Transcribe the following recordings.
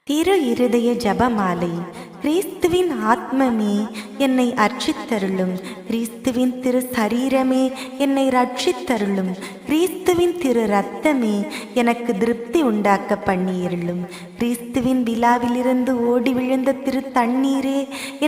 திரு இருதய ஜபமாலை. கிறிஸ்துவின் ஆத்மமே என்னை அர்ச்சித்தருளும். கிறிஸ்துவின் திரு சரீரமே என்னை ரட்சித்தருளும். கிறிஸ்துவின் திரு இரத்தமே எனக்கு திருப்தி உண்டாக்க பண்ணியருளும். கிறிஸ்துவின் விழாவிலிருந்து ஓடி விழுந்த திரு தண்ணீரே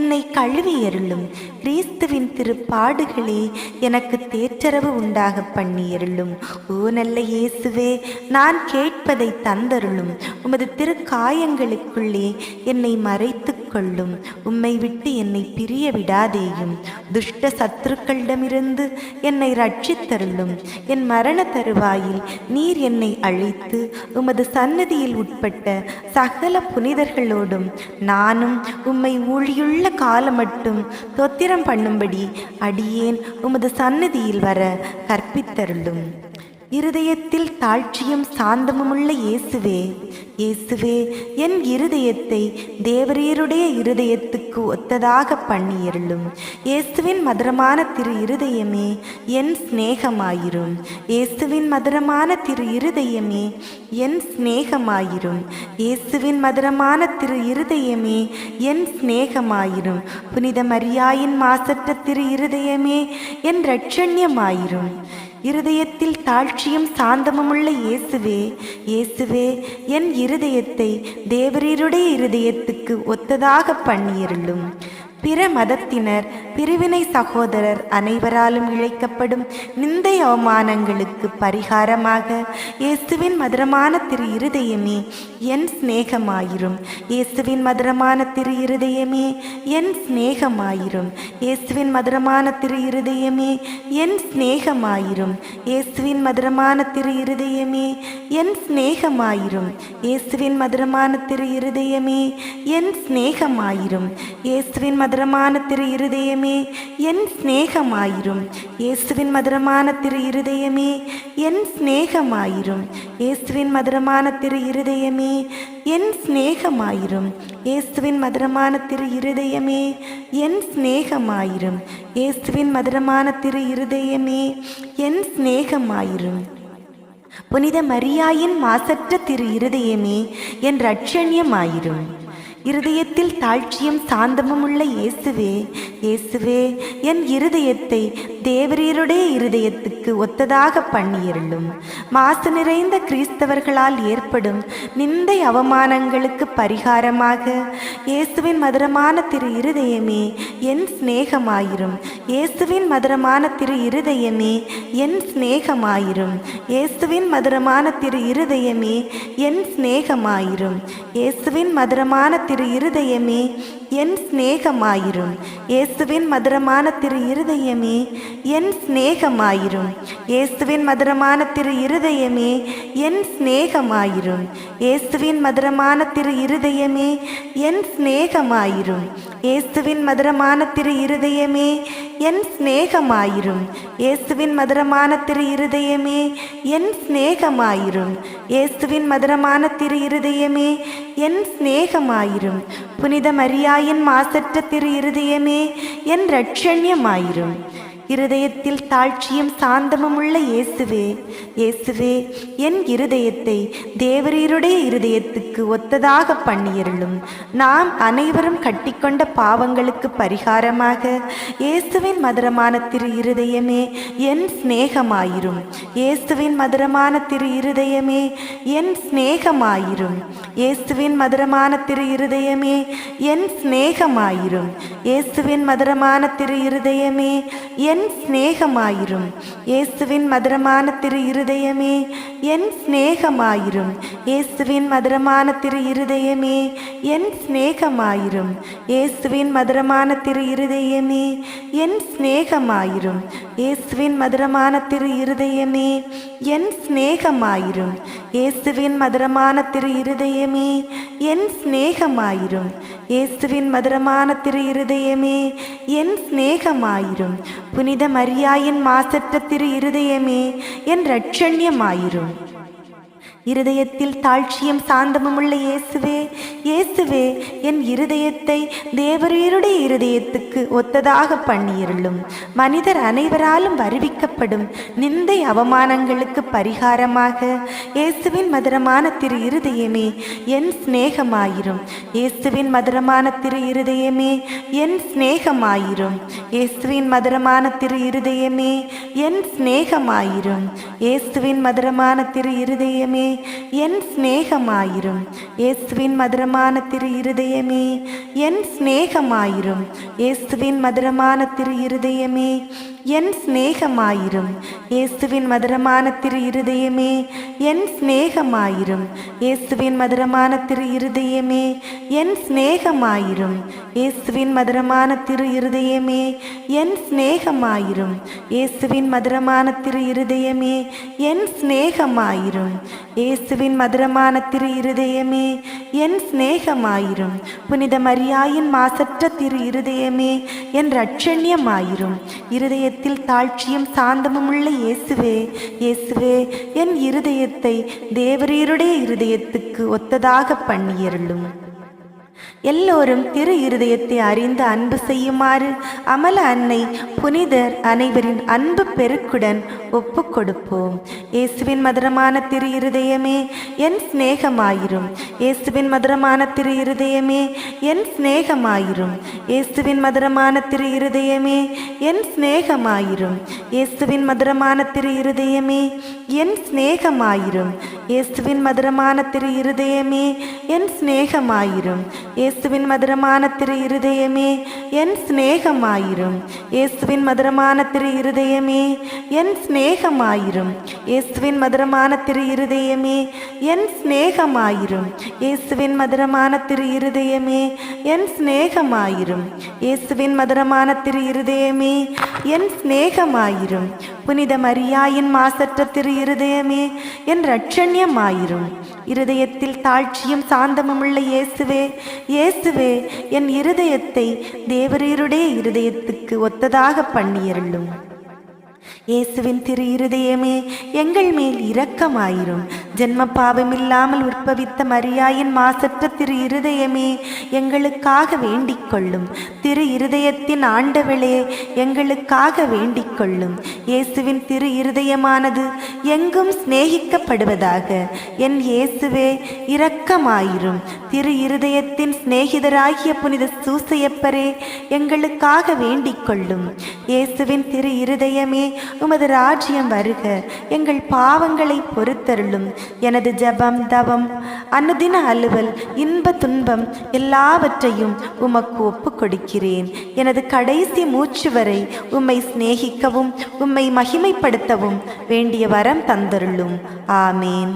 என்னை கழுவியருளும். கிறிஸ்துவின் திரு பாடுகளே எனக்கு தேற்றரவு உண்டாக பண்ணியருளும். ஓ நல்ல இயேசுவே, நான் கேட்பதை தந்தருளும். உமது திரு காயங்களுக்குள்ளே என்னை மறைத்து கொள்ளும். உம்மை விட்டு என்னை பிரிய விடாதேயும். துஷ்ட சத்துருக்களிடமிருந்து என்னை ரட்சித்தருளும். என் மரண தருவாயில் நீர் என்னை அழைத்து உமது சன்னதியில் உட்பட்ட சகல புனிதர்களோடும் நானும் உம்மை ஊழியுள்ள காலம் மட்டும் தொத்திரம் பண்ணும்படி அடியேன் உமது சன்னதியில் வர கற்பித்தருளும். இருதயத்தில் தாழ்ச்சியும் சாந்தமுமுள்ள இயேசுவே, இயேசுவே, என் இருதயத்தை தேவரீருடைய இருதயத்துக்கு ஒத்ததாக பண்ணியருளும். இயேசுவின் மதுரமான திரு இருதயமே என் சிநேகமாயிரும். இயேசுவின் மதுரமான திரு இருதயமே என் சிநேகமாயிரும். இயேசுவின் மதுரமான திரு இருதயமே என் சிநேகமாயிரும். புனித மரியாயின் மாசற்ற திரு இருதயமே என் இரட்சண்யமாயிரும். இருதயத்தில் தாழ்ச்சியும் சாந்தமுமுள்ள இயேசுவே, இயேசுவே, என் இருதயத்தை தேவரீருடைய இருதயத்துக்கு ஒத்ததாக பண்ணியருளும். பிற மதத்தினர், பிரிவினை சகோதரர் அனைவராலும் இழைக்கப்படும் நிந்தை அவமானங்களுக்கு பரிகாரமாக இயேசுவின் மதுரமான திரு இருதயமே என் சிநேகமாயிரும். இயேசுவின் மதுரமான திரு இருதயமே என் சிநேகமாயிரும். இயேசுவின் மதுரமான திரு இருதயமே என் சிநேகமாயிரும். இயேசுவின் மதுரமான திரு இருதயமே என் சிநேகமாயிரும். இயேசுவின் மதுரமான திரு இருதயமே என் சிநேகமாயிரும். இயேசுவின் மதுரமான திரு இருதயமே என் சிநேகமாயிரும். இயேசுவின் மதுரமான திரு இருதயமே என் சிநேகமாயிரும். இயேசுவின் மதுரமான திரு இருதயமே என் சிநேகமாயிரும். இயேசுவின் மதுரமான திரு இருதயமே என் சிநேகமாயிரும். இயேசுவின் மதுரமான திரு இருதயமே என் சிநேகமாயிரும். புனித மரியாயின் மாசற்ற திரு இருதயமே என் இரட்சண்யமாயிரும். இருதயத்தில் தாழ்ச்சியும் சாந்தமும் உள்ள இயேசுவே, இயேசுவே, என் இருதயத்தை தேவரீருடைய இருதயத்துக்கு ஒத்ததாக பண்ணியருளும். மாசு நிறைந்த கிறிஸ்தவர்களால் ஏற்படும் நிந்தை அவமானங்களுக்கு பரிகாரமாக இயேசுவின் மதுரமான திரு இருதயமே என் சிநேகமாயிரும். இயேசுவின் மதுரமான திரு இருதயமே என் சிநேகமாயிரும். இயேசுவின் மதுரமான திரு இருதயமே என் சிநேகமாயிரும். இயேசுவின் மதுரமான திரு இருதயமே என் சிநேகமாயிரும். இயேசுவின் மதுரமான திரு இருதயமே என் சிநேகமாயிரும். இயேசுவின் மதுரமான திரு இருதயமே என் சிநேகமாயிரும். இயேசுவின் மதுரமான திரு இருதயமே என் சிநேகமாயிரும். இயேசுவின் மதுரமான திரு இருதயமே என் சிநேகமாயிரும். இயேசுவின் மதுரமான திரு இருதயமே என் சிநேகமாயிரும். இயேசுவின் மதுரமான திரு இருதயமே என் சிநேகமாயிரும். புனித மரியாயின் மாசற்ற திரு இருதயமே என் இரட்சண்யமாயிரும். இருதயத்தில் தாழ்ச்சியும் சாந்தமும் உள்ள இயேசுவே, இயேசுவே, என் இருதயத்தை தேவரீருடைய இருதயத்துக்கு ஒத்ததாக பண்ணியருளும். நாம் அனைவரும் கட்டிக்கொண்ட பாவங்களுக்கு பரிகாரமாக இயேசுவின் மதுரமான திரு இருதயமே என் சிநேகமாயிரும். இயேசுவின் மதுரமான திரு இருதயமே என் சிநேகமாயிரும். இயேசுவின் மதுரமான திரு இருதயமே என் சிநேகமாயிரும். இயேசுவின் மதுரமான திரு இருதயமே என் சிநேகமாயிரும். இயேசுவின் மதுரமான திரு இருதயமே என் சிநேகமாயிரும். இயேசுவின் மதுரமான திரு இருதயமே என் சிநேகமாயிரும். இயேசுவின் மதுரமான திரு இருதயமே என் சிநேகமாயிரும். இயேசுவின் மதுரமான திரு இருதயமே என் சிநேகமாயிரும். இயேசுவின் மதுரமான திரு இருதயமே என் சிநேகமாயிரும். இயேசுவின் மதுரமான திரு இருதயமே என் சிநேகமாயிரும். புனித மரியாயின் மாசற்ற திரு இருதயமே என் இரட்சண்யமாயிரும். இருதயத்தில் தாழ்ச்சியும் சாந்தமும் உள்ள இயேசுவே, இயேசுவே, என் இருதயத்தை தேவரீருடைய இருதயத்துக்கு ஒத்ததாக பண்ணியிருளும். மனிதர் அனைவராலும் வருவிக்கப்படும் நிந்தை அவமானங்களுக்கு பரிகாரமாக இயேசுவின் மதுரமான திரு இருதயமே என் சிநேகமாயிரும். இயேசுவின் மதுரமான திரு இருதயமே என் சிநேகமாயிரும். இயேசுவின் மதுரமான திரு இருதயமே என் சிநேகமாயிரும். இயேசுவின் மதுரமான திரு இருதயமே என் சிநேகமாயிரும். இயேசுவின் மதுரமான திரு இருதயமே என் சிநேகமாயிரும். இயேசுவின் மதுரமான திரு இருதயமே என் சிநேகமாயிரும். இயேசுவின் மதுரமான திரு இருதயமே என் சிநேகமாயிரும். இயேசுவின் மதுரமான திரு இருதயமே என் சிநேகமாயிரும். இயேசுவின் மதுரமான திரு இருதயமே என் சிநேகமாயிரும். இயேசுவின் மதுரமான திரு இருதயமே என் சிநேகமாயிரும். இயேசுவின் மதுரமான திரு இருதயமே என் சிநேகமாயிரும். புனித மரியாயின் மாசற்ற திரு இருதயமே என் இரட்சண்யமாயிரும். இருதயத்தில் தாழ்ச்சியும் சாந்தமும் உள்ள இயேசுவே, இயேசுவே, என் இருதயத்தை தேவரீருடைய இருதயத்துக்கு ஒத்ததாக பண்ணியருளும். எல்லோரும் திரு இருதயத்தை அறிந்து அன்பு செய்யுமாறு அமல அன்னை புனிதர் அனைவரின் அன்பு பெருக்குடன் ஒப்பு கொடுப்போம். இயேசுவின் மதுரமான திரு இருதயமே என் சிநேகமாயிரும். இயேசுவின் மதுரமான திரு இருதயமே என் சிநேகமாயிரும். இயேசுவின் மதுரமான திரு இருதயமே என் சிநேகமாயிரும். இயேசுவின் மதுரமான திரு இருதயமே என் சிநேகமாயிரும். இயேசுவின் மதுரமான திரு இருதயமே என் சிநேகமாயிரும். இயேசுவின் மதுரமான திரு இருதயமே என் சிநேகமாயிரும். இயேசுவின் மதுரமான திரு இருதயமே என் சிநேகமாயிரும். இயேசுவின் மதுரமான திரு இருதயமே என் சிநேகமாயிரும். இயேசுவின் மதுரமான திரு இருதயமே என் சிநேகமாயிரும். இயேசுவின் மதுரமான திரு இருதயமே என் சிநேகமாயிரும். புனித மரியாயின் மாசற்ற திரு இருதயமே என் இரட்சண்யமாயிரும். இருதயத்தில் தாழ்ச்சியும் சாந்தமும் உள்ள இயேசுவே, இயேசுவே, என் இருதயத்தை தேவரீருடைய இருதயத்துக்கு ஒத்ததாக பண்ணியருளும். இயேசுவின் திரு இருதயமே எங்கள் மேல் இரக்கமாயிரும். ஜென்ம பாவமில்லாமல் உற்பவித்த மரியாயின் மாசற்ற திரு இருதயமே எங்களுக்காக வேண்டிக் கொள்ளும். திரு இருதயத்தின் ஆண்டவளே எங்களுக்காக வேண்டிக் கொள்ளும். இயேசுவின் திரு இருதயமானது எங்கும் சிநேகிக்கப்படுவதாக. என் இயேசுவே இரக்கமாயிரும். திரு இருதயத்தின் சிநேகிதராகிய புனித சூசையப்பரே எங்களுக்காக வேண்டிக் கொள்ளும். இயேசுவின் திரு இருதயமே உமது ராஜ்யம் வருக. எங்கள் பாவங்களை பொறுத்தருளும். எனது ஜபம், தவம், அனுதின அலுவல், இன்ப துன்பம் எல்லாவற்றையும் உமக்கு ஒப்பு கொடுக்கிறேன். எனது கடைசி மூச்சு வரை உம்மை சிநேகிக்கவும் உம்மை மகிமைப்படுத்தவும் வேண்டிய வரம் தந்தருளும். ஆமேன்.